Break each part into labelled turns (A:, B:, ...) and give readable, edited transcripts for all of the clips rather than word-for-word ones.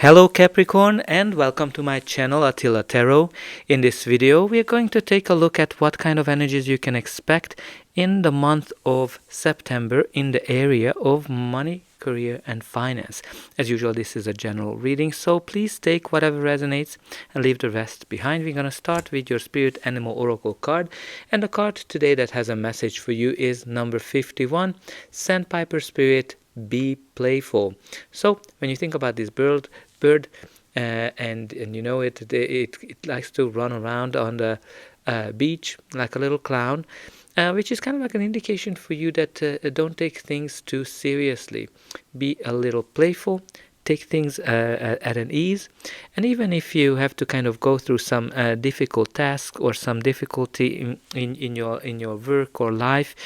A: Hello Capricorn and welcome to my channel Attila Tarot. In this video we are going to take a look at what kind of energies you can expect in the month of September in the area of money, career and finance. As usual, this is a general reading, so please take whatever resonates and leave the rest behind. We're going to start with your Spirit Animal Oracle card, and the card today that has a message for you is number 51, Sandpiper Spirit, be playful. So when you think about this bird and you know it likes to run around on the beach like a little clown, which is kind of like an indication for you that don't take things too seriously. Be a little playful, take things at an ease, and even if you have to kind of go through some difficult task or some difficulty in your work or life,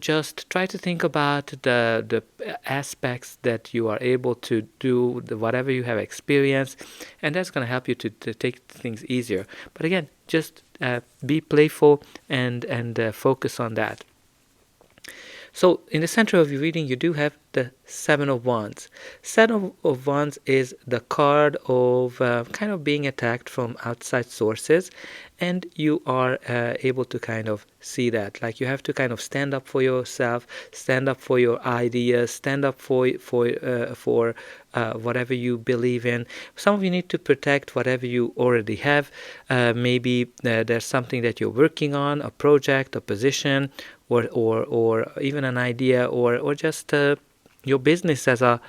A: just try to think about the aspects that you are able to do, whatever you have experienced, and that's going to help you to take things easier. But again, just be playful and focus on that. So in the center of your reading, you do have the Seven of Wands. Seven of Wands is the card of kind of being attacked from outside sources, and you are able to kind of see that. Like you have to kind of stand up for yourself, stand up for your ideas, stand up for whatever you believe in. Some of you need to protect whatever you already have. Maybe there's something that you're working on, a project, a position, or even an idea, or just your business as a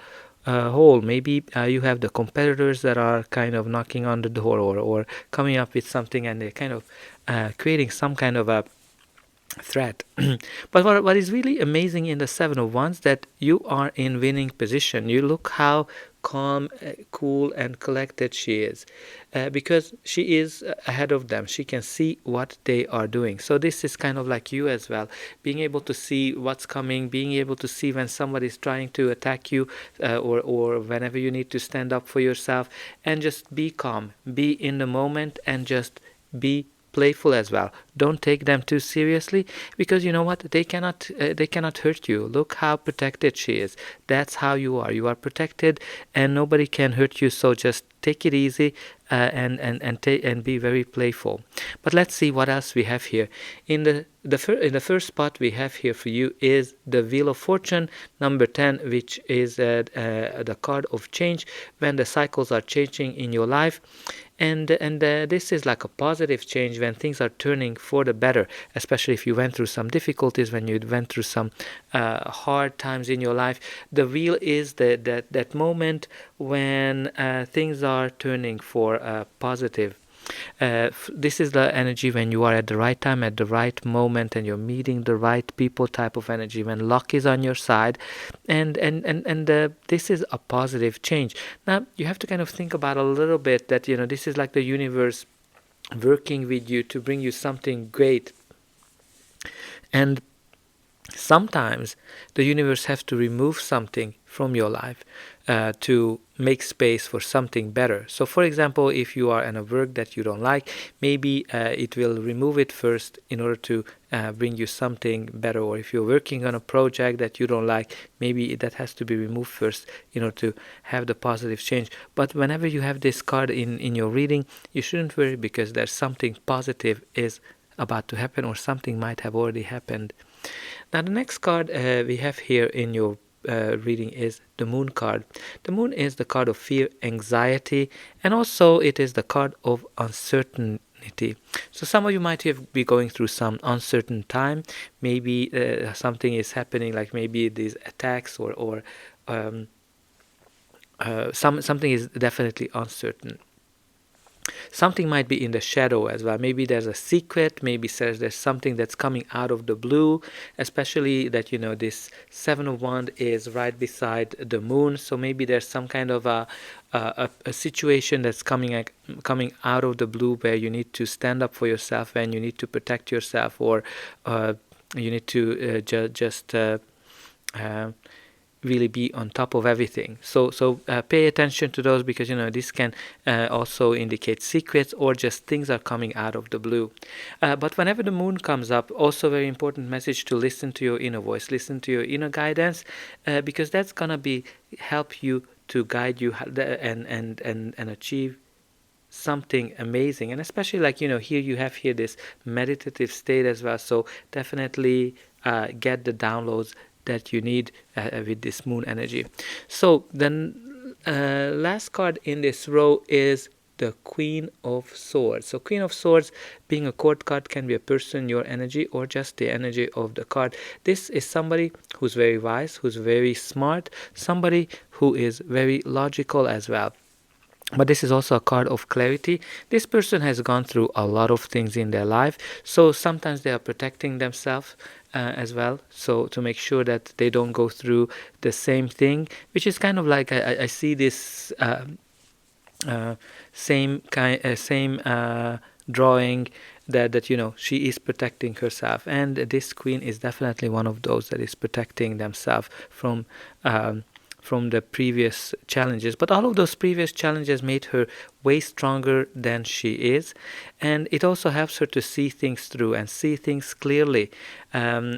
A: whole. Maybe you have the competitors that are kind of knocking on the door or coming up with something, and they're kind of creating some kind of a threat. But what is really amazing in the Seven of Wands, that you are in winning position. You look how calm, cool and collected she is, because she is ahead of them. She can see what they are doing. So this is kind of like you as well, being able to see what's coming, being able to see when somebody is trying to attack you, or whenever you need to stand up for yourself, and just be calm, be in the moment, and just be playful as well. Don't take them too seriously, because you know what, they cannot hurt you. Look how protected she is. That's how you are. You are protected and nobody can hurt you. So just take it easy, and be very playful. But let's see what else we have here. In the first spot we have here for you is the Wheel of Fortune, number 10, which is the card of change, when the cycles are changing in your life. And this is like a positive change, when things are turning for the better, especially if you went through some difficulties, when you went through some hard times in your life. The wheel is that moment when things are turning for positive. This is the energy when you are at the right time, at the right moment, and you're meeting the right people type of energy, when luck is on your side, and this is a positive change. Now you have to kind of think about a little bit that, you know, this is like the universe working with you to bring you something great. And sometimes the universe has to remove something from your life to make space for something better. So for example, if you are in a work that you don't like, maybe it will remove it first in order to bring you something better. Or if you're working on a project that you don't like, maybe that has to be removed first in order to have the positive change. But whenever you have this card in your reading, you shouldn't worry, because there's something positive is about to happen, or something might have already happened. Now the next card we have here in your reading is the Moon card. The Moon is the card of fear, anxiety, and also it is the card of uncertainty. So some of you might be going through some uncertain time. Maybe something is happening, like maybe these attacks, or something is definitely uncertain. Something might be in the shadow as well. Maybe there's a secret, maybe there's something that's coming out of the blue, especially that, you know, this Seven of Wands is right beside the Moon. So maybe there's some kind of a situation that's coming out of the blue, where you need to stand up for yourself, and you need to protect yourself, or you need to just really be on top of everything. So pay attention to those, because, you know, this can also indicate secrets, or just things are coming out of the blue. But whenever the Moon comes up, also very important message to listen to your inner voice, listen to your inner guidance, because that's gonna help you to guide you and achieve something amazing. And especially like, here you have here this meditative state as well, so definitely get the downloads that you need with this moon energy. So then last card in this row is the Queen of Swords. So Queen of Swords, being a court card, can be a person, your energy, or just the energy of the card. This is somebody who's very wise, who's very smart, somebody who is very logical as well. But this is also a card of clarity. This person has gone through a lot of things in their life, so sometimes they are protecting themselves as well, so to make sure that they don't go through the same thing, which is kind of like I see this same drawing that she is protecting herself, and this queen is definitely one of those that is protecting themselves from the previous challenges. But all of those previous challenges made her way stronger than she is, and it also helps her to see things through and see things clearly.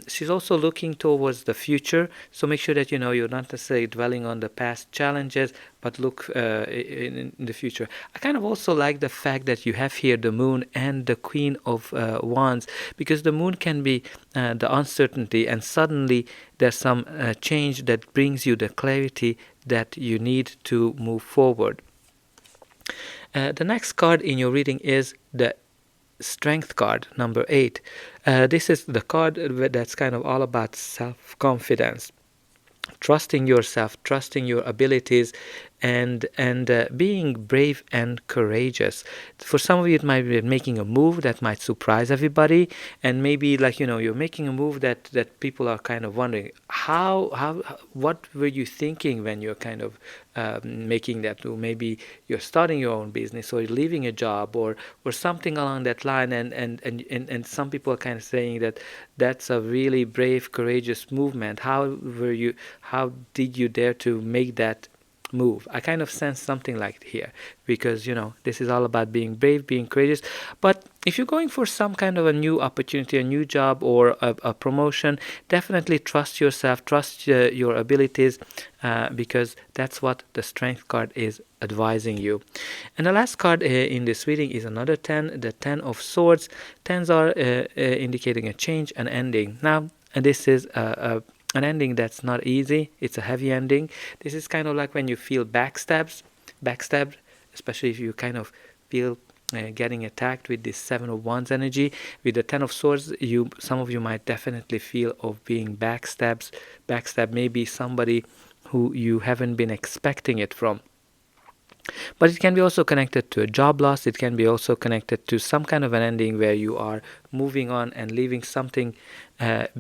A: She's also looking towards the future, so make sure that you're not necessarily dwelling on the past challenges, but look in the future. I kind of also like the fact that you have here the moon and the Queen of Wands, because the moon can be the uncertainty, and suddenly there's some change that brings you the clarity that you need to move forward. The next card in your reading is the Strength card, number 8. This is the card that's kind of all about self-confidence, trusting yourself, trusting your abilities, and being brave and courageous. For some of you, it might be making a move that might surprise everybody, and maybe like you're making a move that people are kind of wondering what were you thinking when you're kind of making that move. Maybe you're starting your own business, or you're leaving a job, or something along that line, and some people are kind of saying that that's a really brave, courageous movement. How did you dare to make that move? I kind of sense something like here, because this is all about being brave, being courageous. But if you're going for some kind of a new opportunity, a new job, or a promotion, definitely trust yourself, trust your abilities, because that's what the Strength card is advising you. And the last card in this reading is another 10, the 10 of Swords. 10s are indicating a change, an ending. Now, this is an ending that's not easy. It's a heavy ending. This is kind of like when you feel backstabbed, especially if you kind of feel getting attacked with this 7 of Wands energy. With the 10 of Swords, some of you might definitely feel of being backstabbed, maybe somebody who you haven't been expecting it from. But it can be also connected to a job loss. It can be also connected to some kind of an ending where you are moving on and leaving something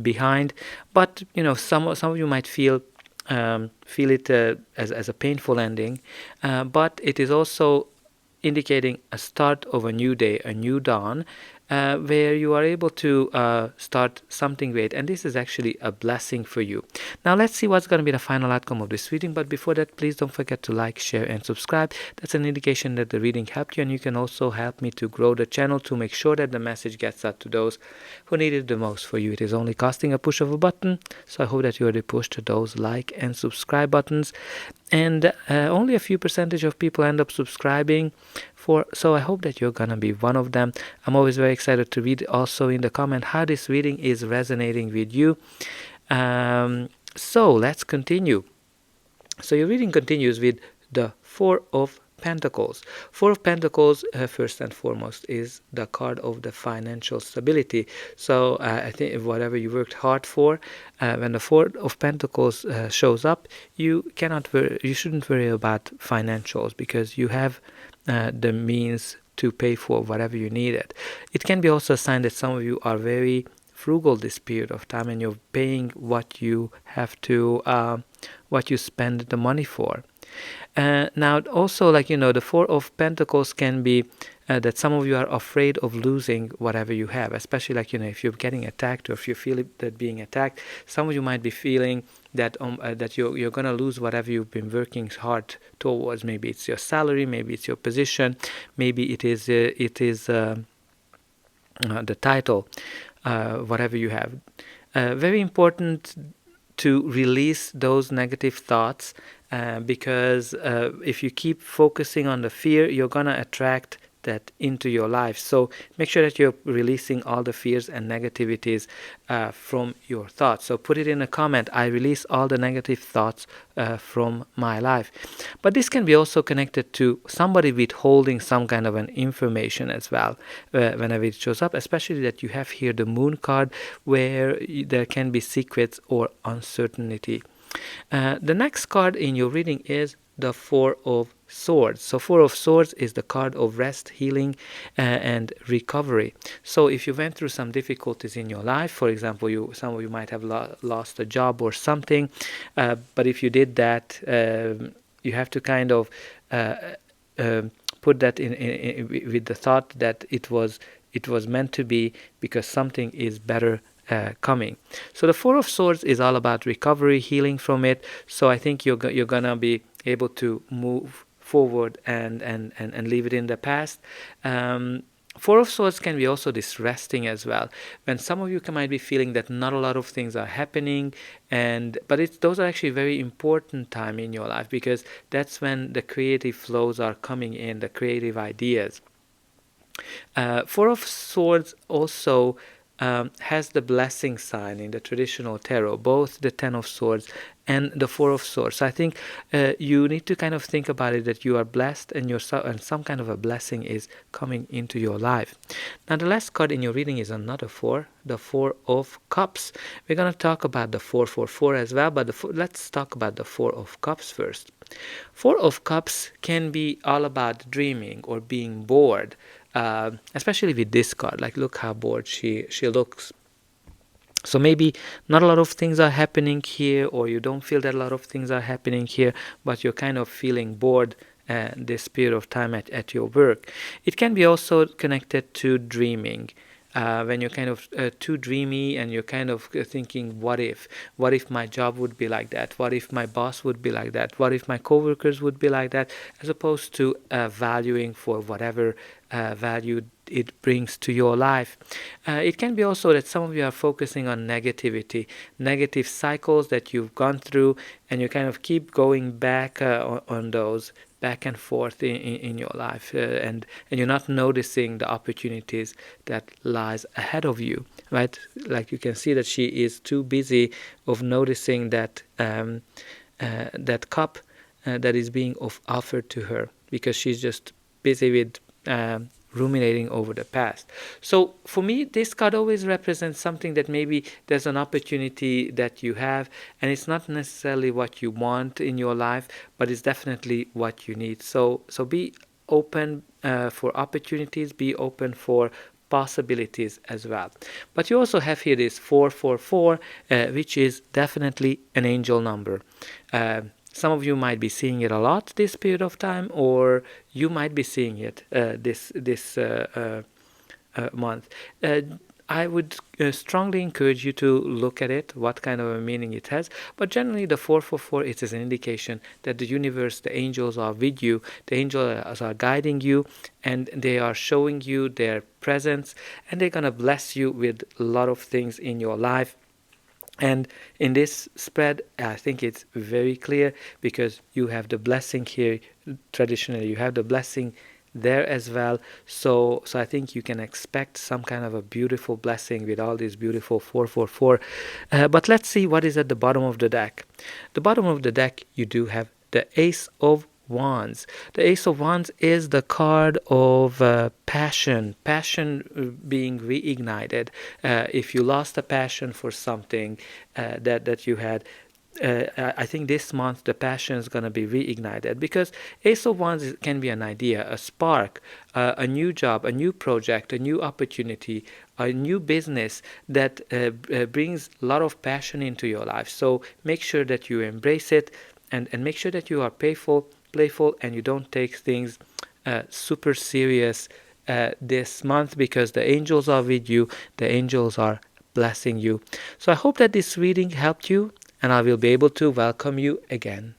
A: behind. But some of you might feel it as a painful ending, but it is also indicating a start of a new day, a new dawn, where you are able to start something great, and this is actually a blessing for you. Now let's see what's going to be the final outcome of this reading, but before that, please don't forget to like, share, and subscribe. That's an indication that the reading helped you, and you can also help me to grow the channel to make sure that the message gets out to those who need it the most. For you, it is only costing a push of a button, so I hope that you already pushed those like and subscribe buttons, and only a few percentage of people end up subscribing, so I hope that you're gonna be one of them. I'm always very excited to read also in the comment how this reading is resonating with you. So let's continue. So your reading continues with the 4 of Pentacles. 4 of Pentacles, first and foremost, is the card of the financial stability. So I think whatever you worked hard for, when the 4 of Pentacles shows up, you shouldn't worry about financials, because you have the means to pay for whatever you needed. It can be also a sign that some of you are very frugal this period of time, and you're paying what you have to, what you spend the money for. Now also, the 4 of Pentacles can be that some of you are afraid of losing whatever you have, especially if you're getting attacked, or if you feel that being attacked. Some of you might be feeling that that you're gonna lose whatever you've been working hard towards. Maybe it's your salary, maybe it's your position, maybe it is the title, whatever you have. Very important to release those negative thoughts, because if you keep focusing on the fear, you're gonna attract that into your life. So make sure that you're releasing all the fears and negativities from your thoughts. So put it in a comment: I release all the negative thoughts from my life. But this can be also connected to somebody withholding some kind of an information as well, whenever it shows up, especially that you have here the Moon card, where there can be secrets or uncertainty. The next card in your reading is the Four of Swords. So Four of Swords is the card of rest, healing, and recovery. So if you went through some difficulties in your life, for example, some of you might have lost a job or something, but if you did that, you have to kind of put that in with the thought that it was meant to be, because something is better coming. So the Four of Swords is all about recovery, healing from it. So I think you're gonna be able to move forward and leave it in the past. Four of Swords can be also this resting as well. When some of you might be feeling that not a lot of things are happening, but those are actually very important time in your life, because that's when the creative flows are coming in, the creative ideas. Four of Swords also has the blessing sign in the traditional tarot, both the Ten of Swords and the Four of Swords. So I think you need to kind of think about it, that you are blessed and some kind of a blessing is coming into your life. Now the last card in your reading is another four, the Four of Cups. We're going to talk about the 444 as well, but let's talk about the Four of Cups first. Four of Cups can be all about dreaming or being bored. Especially with this card, like look how bored she looks. So maybe not a lot of things are happening here, or you don't feel that a lot of things are happening here, but you're kind of feeling bored this period of time at your work. It can be also connected to dreaming. When you're kind of too dreamy and you're kind of thinking, what if my job would be like that? What if my boss would be like that? What if my coworkers would be like that? As opposed to valuing for whatever value it brings to your life. It can be also that some of you are focusing on negativity, negative cycles that you've gone through, and you kind of keep going back on those, back and forth in your life, and you're not noticing the opportunities that lies ahead of you, right? Like you can see that she is too busy of noticing that that cup that is being offered to her, because she's just busy with ruminating over the past. So for me, this card always represents something that maybe there's an opportunity that you have, and it's not necessarily what you want in your life, but it's definitely what you need. So be open for opportunities, be open for possibilities as well. But you also have here this 444, which is definitely an angel number. Some of you might be seeing it a lot this period of time, or you might be seeing it this month. I would strongly encourage you to look at it, what kind of a meaning it has. But generally, the 444 it is an indication that the universe, the angels are with you. The angels are guiding you, and they are showing you their presence, and they're gonna bless you with a lot of things in your life. And in this spread, I think it's very clear, because you have the blessing here. Traditionally, you have the blessing there as well. So I think you can expect some kind of a beautiful blessing with all these beautiful 444. But let's see what is at the bottom of the deck. The bottom of the deck, you do have the Ace of Wands. The Ace of Wands is the card of passion being reignited. If you lost a passion for something that you had, I think this month the passion is going to be reignited, because Ace of Wands can be an idea, a spark, a new job, a new project, a new opportunity, a new business that brings a lot of passion into your life. So make sure that you embrace it, and make sure that you are playful, and you don't take things super serious this month, because the angels are with you, the angels are blessing you. So I hope that this reading helped you, and I will be able to welcome you again.